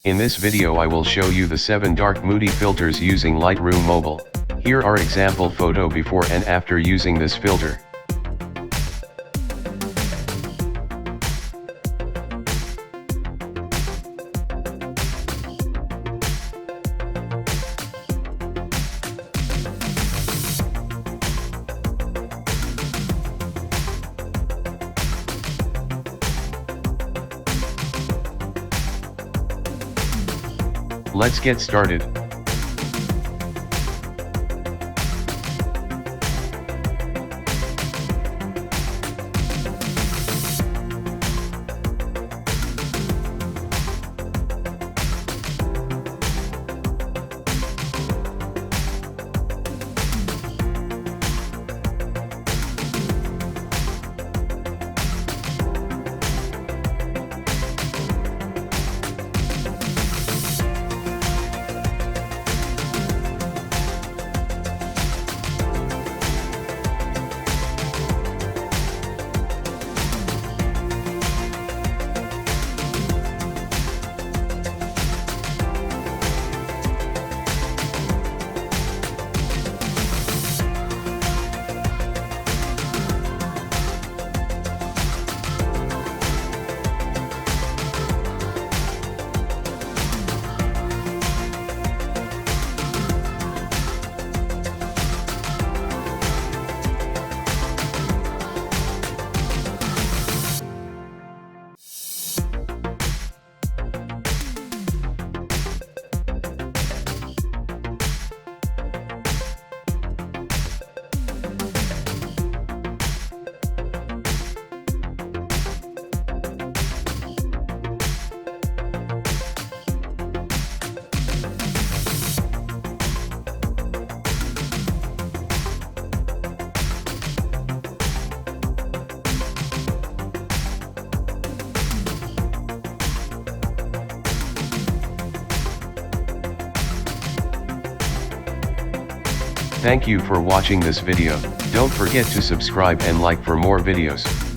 In this video I will show you the 7 Dark Moody filters using Lightroom Mobile. Here are example photo before and after using this filter. Let's get started. Thank you for watching this video. Don't forget to subscribe and like for more videos.